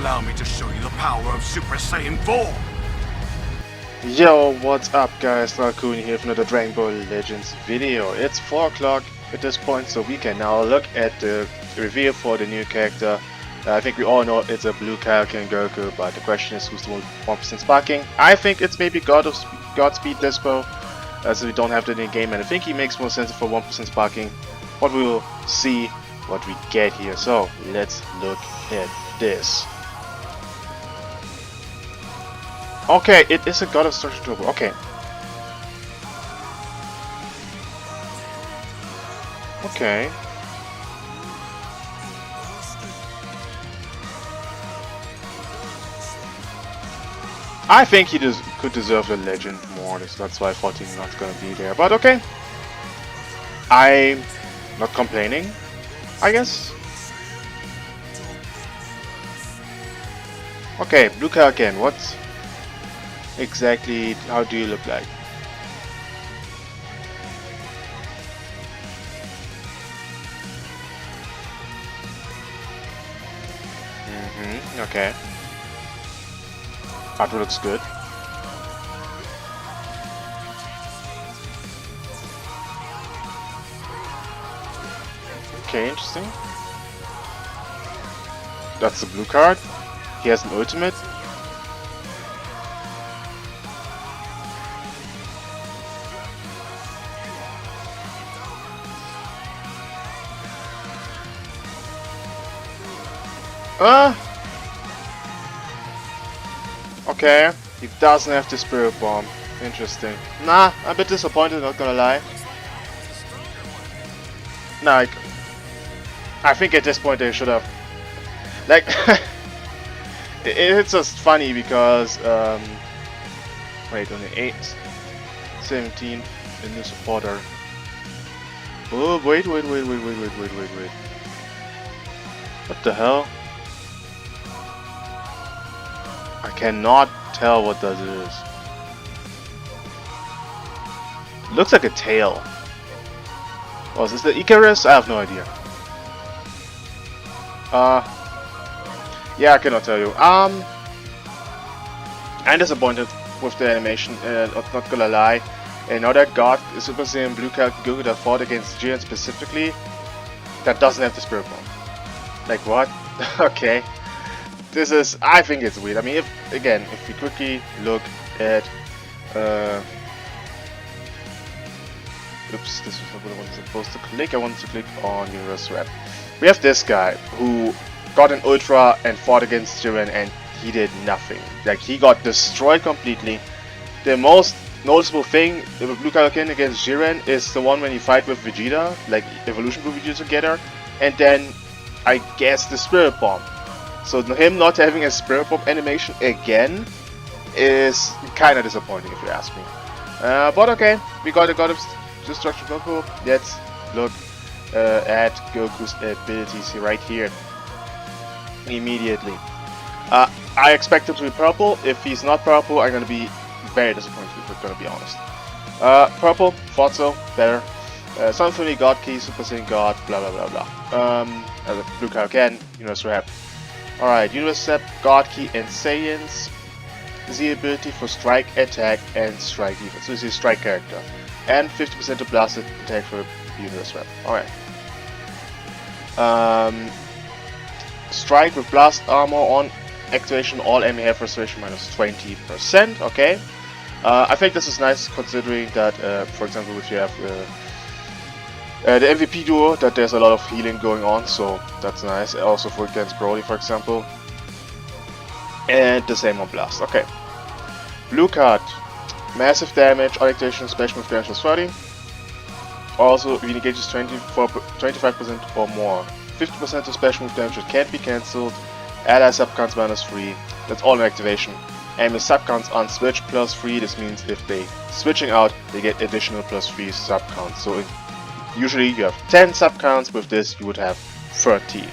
Allow me to show you the power of Super Saiyan 4! Yo, what's up guys, Raccoon here from the Dragonball Legends video. It's 4 o'clock at this point, so we can now look at the reveal for the new character. I think we all know it's a blue Kaiokens Goku, but the question is who's the 1% sparking. I think it's maybe Godspeed Dispo, as we don't have that in the game, and I think he makes more sense for 1% sparking. But we will see what we get here, so let's look at this. Okay, it is a God of Destruction Turbo. Okay. Okay. I think he could deserve the legend more. That's why I thought he's not gonna be there. But okay. I'm not complaining, I guess. Okay, blue Kaiokens, what exactly, how do you look like? Okay. That looks good. Okay, interesting. That's the blue card. He has an ultimate. Okay, he doesn't have the Spirit Bomb. Interesting. Nah, I'm a bit disappointed, not gonna lie. Nah, I think at this point they should have... Like... it's just funny because... wait, only 8... 17 in the supporter. Oh, wait. What the hell? I cannot tell what that is. Looks like a tail. Oh, is this the Icarus? I have no idea. Yeah, I cannot tell you. I'm disappointed with the animation, not gonna lie. Another God, Super Saiyan Blue Goku that fought against Jiren specifically, that doesn't have the Spirit Bomb. Like what? Okay. This is, I think it's weird. I mean, if we quickly look at, oops, this is not what I was supposed to click. I wanted to click on Universe Rep. We have this guy who got an Ultra and fought against Jiren, and he did nothing. Like, he got destroyed completely. The most noticeable thing with Blue Kaiokens against Jiren is the one when you fight with Vegeta, like Evolution with Vegeta together, and then I guess the Spirit Bomb. So him not having a Spirit Bomb animation again is kind of disappointing if you ask me. But okay, we got a God of Destruction Goku. Let's look at Goku's abilities right here. Immediately. I expect him to be purple. If he's not purple, I'm gonna be very disappointed, if we're gonna be honest. Purple, thought so, better. Something we got, key, Super Saiyan God, blah blah blah blah. Blue Kaiokens, Universe Rep. Alright, Universe Rep, God Key, and Saiyans. The ability for strike, attack, and strike defense. So this is a strike character. And 50% to blast attack for Universe Rep. Alright. Strike with blast armor on activation, all enemy have restoration minus 20%. Okay. I think this is nice considering that, for example, if you have the MVP duo, that there's a lot of healing going on, so that's nice. Also for against Broly, for example. And the same on Blast. Okay. Blue card. Massive damage, on activation, special move damage is 30. Also, if he engages 25% or more. 50% of special move damage can't be cancelled. Ally subcounts minus 3. That's all in activation. And the subcounts on switch plus 3. This means if they switching out, they get additional plus 3 subcounts. So usually you have 10 subcounts. With this, you would have 30.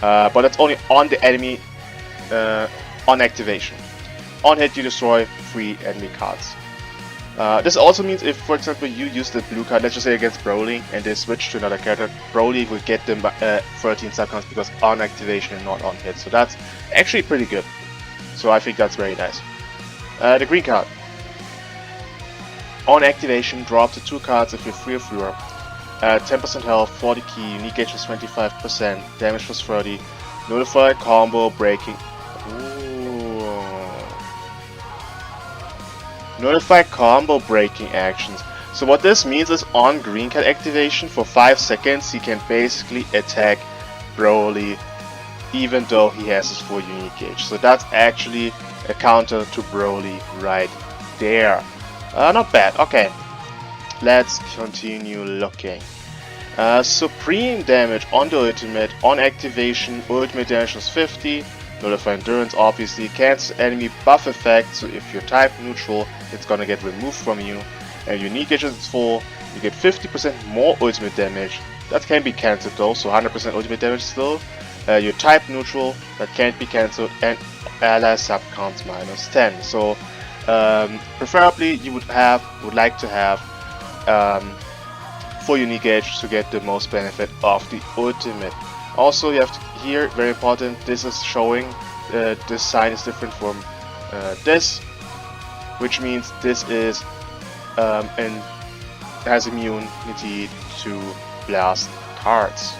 But that's only on the enemy on activation. On hit, you destroy 3 enemy cards. This also means if, for example, you use the blue card, let's just say against Broly, and they switch to another character, Broly will get them 13 subcounts because on activation and not on hit. So that's actually pretty good. So I think that's very nice. The green card. On activation, draw up to 2 cards if you're free or fewer. 10% health, 40 key, unique gauge is 25%, damage was 30, notify combo breaking. Notify combo breaking actions. So what this means is on green card activation for 5 seconds he can basically attack Broly even though he has his full unique gauge. So that's actually a counter to Broly right there. Not bad. Okay, let's continue looking. Supreme damage on the ultimate. On activation, ultimate damage was 50. Nullify endurance, obviously. Cancel enemy buff effect, so if you're type neutral, it's gonna get removed from you. And unique gauge is full, you get 50% more ultimate damage. That can be cancelled though, so 100% ultimate damage still. You're type neutral, that can't be cancelled, and ally sub counts minus 10. So preferably you would like to have full unique gauge to get the most benefit of the ultimate. Also, you have to here, very important, this is showing this sign is different from this, which means this is and has immunity to blast cards.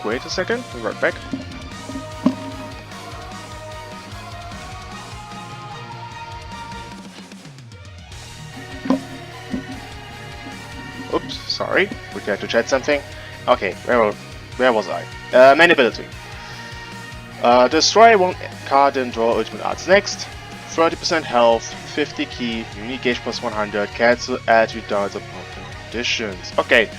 Wait a second, we'll be right back. Oops, sorry, we had to chat something. Okay, where was I? Main ability. Destroy one card and draw ultimate arts. Next, 30% health, 50 key, unique gauge plus 100, cancel attitude downs upon conditions. Okay,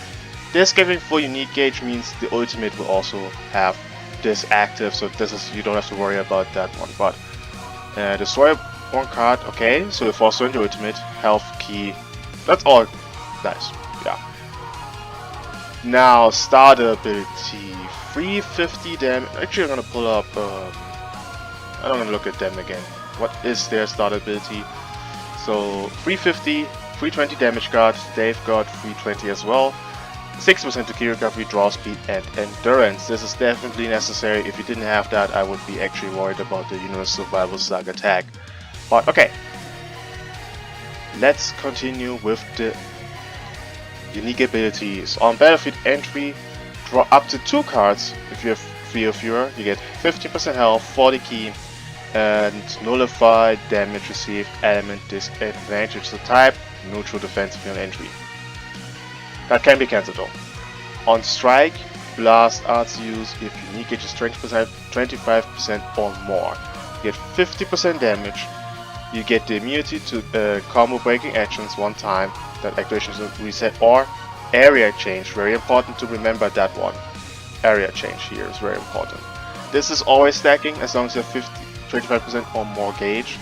this giving full unique gauge means the ultimate will also have this active, so this is, you don't have to worry about that one. But destroy one card, okay, so if also in the ultimate, health key, that's all nice, yeah. Now, starter ability, 350 damage. Actually, I'm gonna pull up. I'm gonna look at them again. What is their starter ability? So 350, 320 damage guard. They've got 320 as well. 6% to key recovery, draw speed, and endurance. This is definitely necessary. If you didn't have that, I would be actually worried about the Universal Survival Slug attack. But okay, let's continue with the unique abilities. On battlefield entry, draw up to 2 cards. If you have 3 or fewer, you get 50% health, 40 key, and nullify damage received, element disadvantage. So type neutral defensive on entry. That can be cancelled though. On strike, blast arts use if unique gauge is 20%, 25% or more. You get 50% damage. You get the immunity to combo breaking actions one time. That activation is reset, or area change. Very important to remember that one. Area change here is very important. This is always stacking as long as you have 25% or more gauge.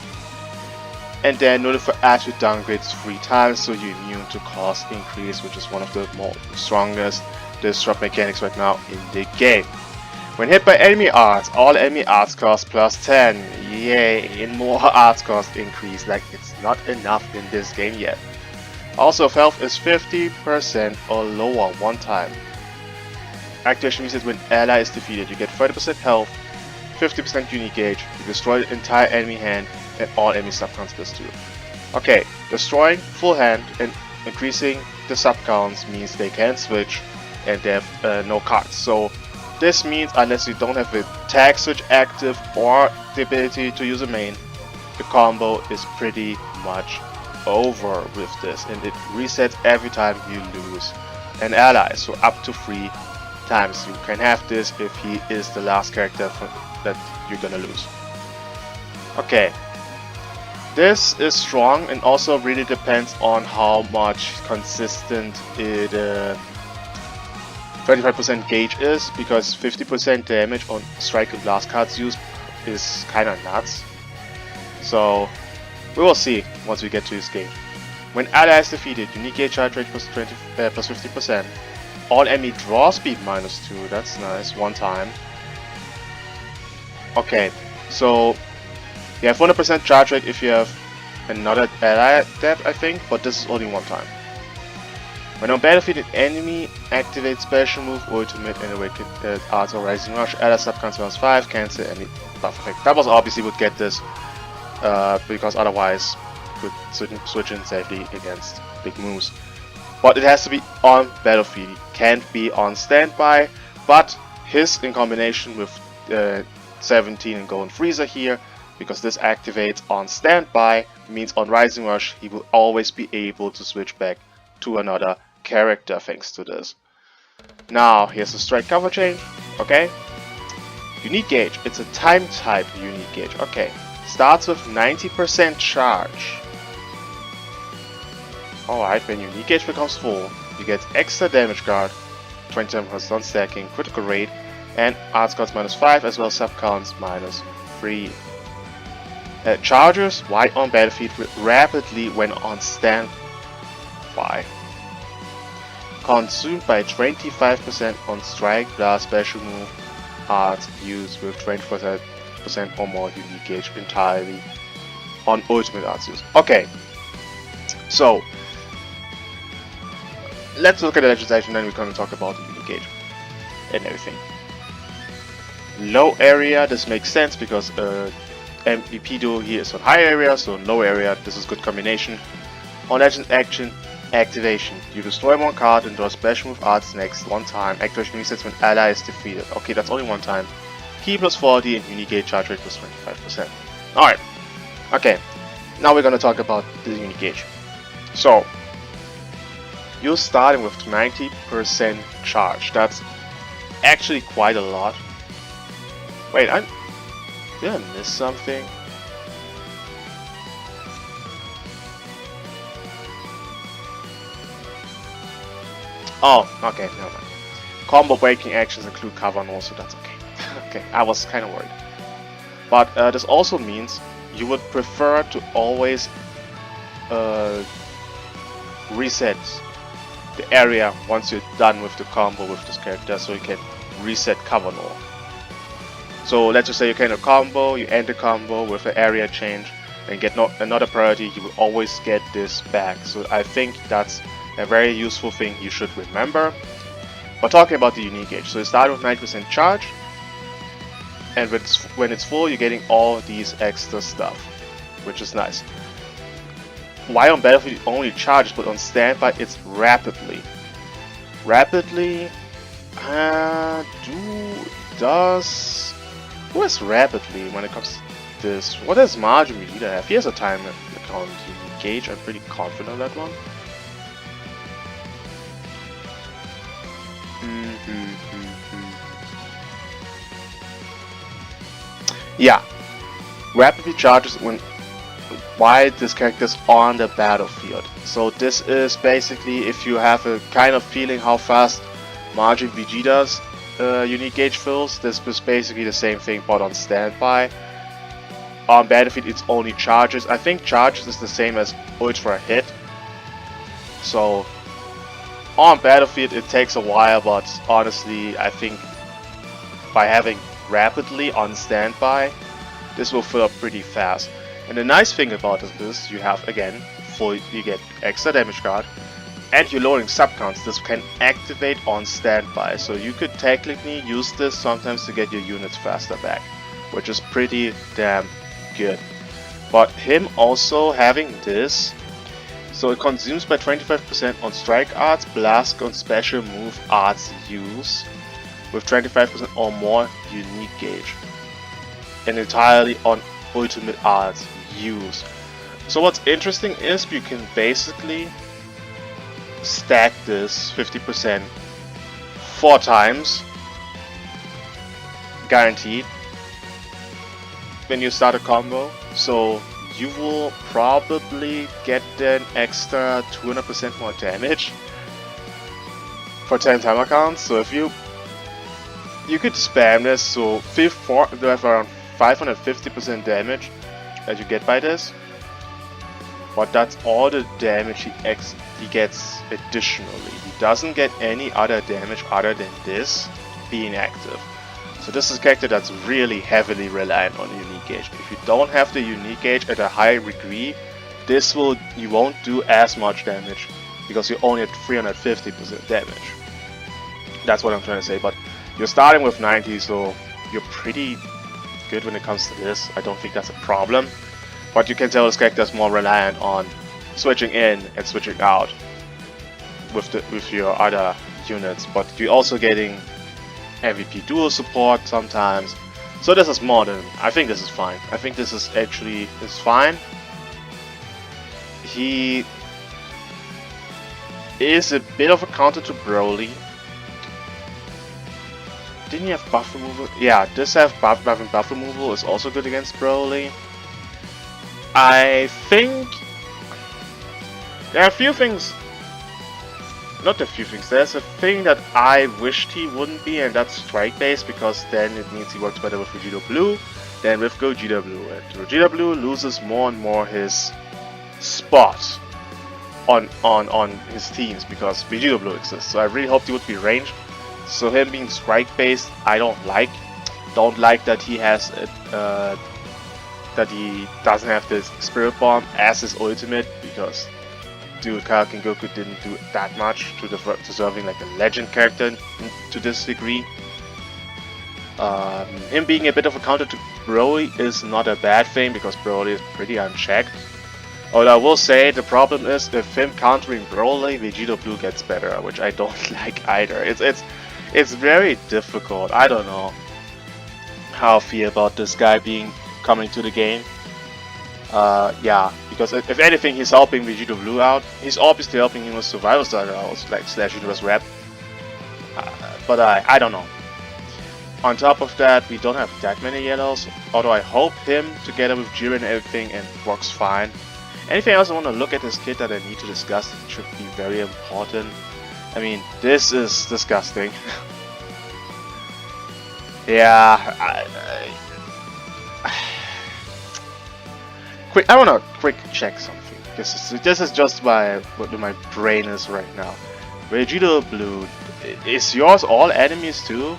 And then notify attitude downgrades 3 times, so you're immune to cost increase, which is one of the more strongest disrupt mechanics right now in the game. When hit by enemy arts, all enemy arts cost plus 10. Yay, and more arts cost increase, like it's not enough in this game yet. Also, if health is 50% or lower one time. Activation means that when ally is defeated, you get 30% health, 50% unique gauge, you destroy the entire enemy hand, and all enemy subcounts plus 2. Okay, destroying full hand and increasing the subcounts means they can switch and they have no cards. So this means unless you don't have a tag switch active or the ability to use a main, the combo is pretty much over with this, and it resets every time you lose an ally, so up to 3 times you can have this if he is the last character that you're gonna lose. Okay, this is strong and also really depends on how much consistent it 25% gauge is, because 50% damage on strike and blast cards used is kinda nuts. So we will see once we get to this game. When ally is defeated, unique gauge charge rate plus 50%. All enemy draw speed minus 2, that's nice, one time. Okay, so you have 100% charge rate if you have another ally adept, I think, but this is only one time. When on battlefield, an enemy activates special move, ultimate, and awaken arts or rising rush. Ally subcons +5, cancel any buff effect. That was obviously would get this, because otherwise could switch in safely against big moves. But it has to be on battlefield. It can't be on standby. But his in combination with 17 and Golden Freezer here, because this activates on standby, means on Rising Rush he will always be able to switch back to another character thanks to this. Now here's the strike cover change. Okay. Unique gauge. It's a time type unique gauge. Okay. Starts with 90% charge. Alright, when unique gauge becomes full, you get extra damage guard, 27% on stacking, critical rate, and arts counts -5 as well as sub counts -3. Charges while on battlefield rapidly when on standby. Consumed by 25% on strike plus special move arts used with 20% or more unique gauge entirely on ultimate arts use. Okay, so let's look at the legislation, then we're going to talk about the unique gauge and everything. Low area, this makes sense because MVP duo here is on high area, so in low area this is good combination. On legend action, activation. You destroy one card and draw special move arts next one time. Activation resets when ally is defeated. Okay, that's only one time. Key +40 and unique gauge charge rate +25%. Alright, okay, now we're going to talk about the unique gauge. So, you're starting with 90% charge. That's actually quite a lot. Wait, did I miss something? Oh, okay, never mind. Combo breaking actions include cover and also that's okay. Okay, I was kind of worried. But this also means you would prefer to always reset the area once you're done with the combo with this character, so you can reset cover null. So let's just say you can a combo, you end the combo with an area change and get another priority, you will always get this back. So I think that's a very useful thing you should remember. But talking about the unique gauge, so you start with 90% charge, and when it's full you're getting all these extra stuff, which is nice. Why on battlefield it only charges, but on standby it's rapidly. Rapidly who is rapidly when it comes to this? What does Margin Vegeta have? He has a time account unique gauge, I'm pretty confident on that one. Yeah, rapidly charges while this character is on the battlefield. So this is basically, if you have a kind of feeling how fast Margin Vegeta's unique gauge fills, this is basically the same thing but on standby. On battlefield it's only charges. I think charges is the same as ultra hit. So on battlefield it takes a while, but honestly I think by having rapidly on standby this will fill up pretty fast. And the nice thing about this is you have again you get extra damage guard and you're loading sub counts. This can activate on standby, so you could technically use this sometimes to get your units faster back, which is pretty damn good. But him also having this, so it consumes by 25% on strike arts, blast on special move arts use with 25% or more unique gauge, and entirely on ultimate arts use. So what's interesting is you can basically stack this 50% 4 times guaranteed when you start a combo, so you will probably get an extra 200% more damage for 10 timer counts. So if you could spam this, so you have around 550% damage that you get by this, but that's all the damage he gets additionally. He doesn't get any other damage other than this being active. So this is a character that's really heavily reliant on unique gauge. If you don't have the unique gauge at a high degree, you won't do as much damage because you're only at 350% damage. That's what I'm trying to say. But you're starting with 90, so you're pretty good when it comes to this. I don't think that's a problem. But you can tell this character is more reliant on switching in and switching out with your other units. But you're also getting MVP dual support sometimes. So this is more than, I think this is fine. I think this is fine. He is a bit of a counter to Broly. Didn't he have buff removal? Yeah, this have buff and buff removal is also good against Broly. I think there are a few things. Not a few things. There's a thing that I wished he wouldn't be, and that's strike based, because then it means he works better with Vegeta Blue than with Gogeta Blue. And Gogeta Blue loses more and more his spot on his teams because Vegeta Blue exists. So I really hoped he would be ranged. So him being strike based, I don't like. Don't like that he has that he doesn't have this Spirit Bomb as his ultimate, because dude, Kaiokens Goku didn't do that much to deserving like a legend character to this degree. Him being a bit of a counter to Broly is not a bad thing because Broly is pretty unchecked. Although I will say the problem is if him countering Broly, Vegeta Blue gets better, which I don't like either. It's very difficult. I don't know how I feel about this guy coming to the game. Yeah, because if anything, he's helping Vegeta Blue out. He's obviously helping him with Survival Starters, like / Universe Rep. But I don't know. On top of that, we don't have that many yellows. Although I hope him together with Jiren and everything and works fine. Anything else I want to look at this kit that I need to discuss that should be very important? I mean, this is disgusting. Yeah, I want to quick check something. This is just what my brain is right now. Vegeta Blue, is yours all enemies too?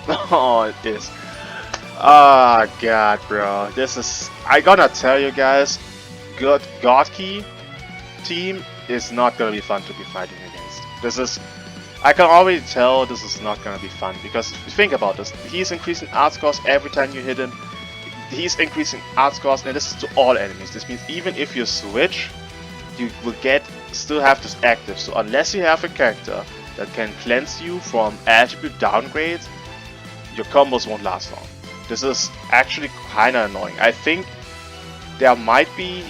Oh, it is. Oh god, bro. This is. I gotta tell you guys, God Key team is not gonna be fun to be fighting against. This is. I can already tell this is not gonna be fun because think about this. He's increasing art scores every time you hit him. He's increasing art scores, and this is to all enemies. This means even if you switch, you will still have this active. So unless you have a character that can cleanse you from attribute downgrades, your combos won't last long. This is actually kinda annoying. I think there might be...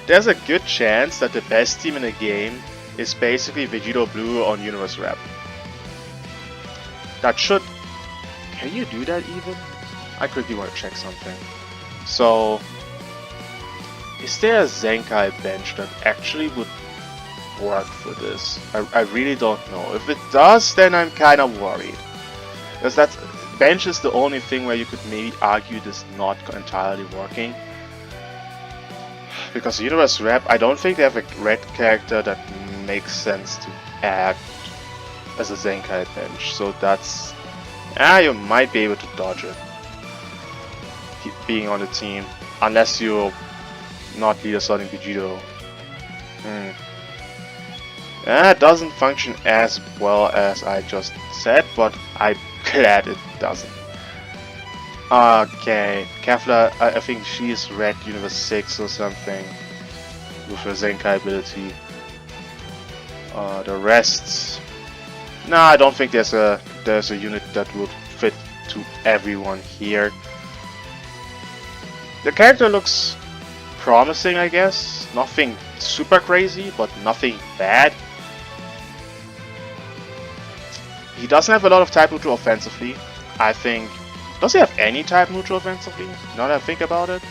There's a good chance that the best team in the game is basically Vegeta Blue on Universe Rep. That should... Can you do that even? I quickly want to check something. So... Is there a Zenkai bench that actually would work for this? I really don't know. If it does, then I'm kinda worried. Because bench is the only thing where you could maybe argue this not entirely working. Because Universe Rep, I don't think they have a red character that makes sense to add as a Zenkai bench. So that's... you might be able to dodge it. Being on the team. Unless you're not leader starting Vegito. It doesn't function as well as I just said, but I'm glad it doesn't. Okay, Kefla, I think she is red Universe 6 or something with her Zenkai ability. The rest... No, I don't think there's a unit that would fit to everyone here. The character looks promising, I guess. Nothing super crazy, but nothing bad. He doesn't have a lot of type neutral offensively. I think... Does he have any type neutral offensively? Now that I think about it.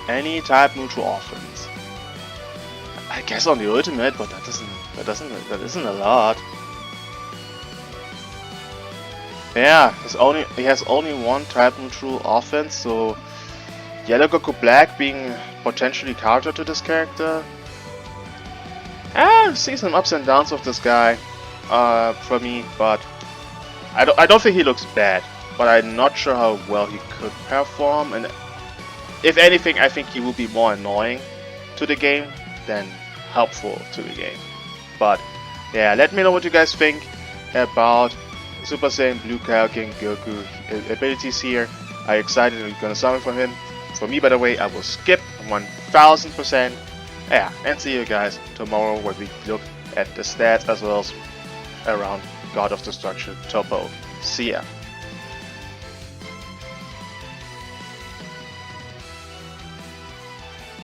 Any type neutral offense. I guess on the ultimate, but that isn't a lot. Yeah, he has only one type neutral offense, so Yellow Goku Black being potentially counter to this character. I see some ups and downs of this guy for me, but I don't think he looks bad but I'm not sure how well he could perform, and if anything, I think he will be more annoying to the game than helpful to the game. But yeah, let me know what you guys think about Super Saiyan Blue Kaiokens Goku abilities here. Are you excited? Are you gonna summon from him? For me, by the way, I will skip 1000%. Yeah, and see you guys tomorrow when we look at the stats as well as around God of Destruction Topo. See ya.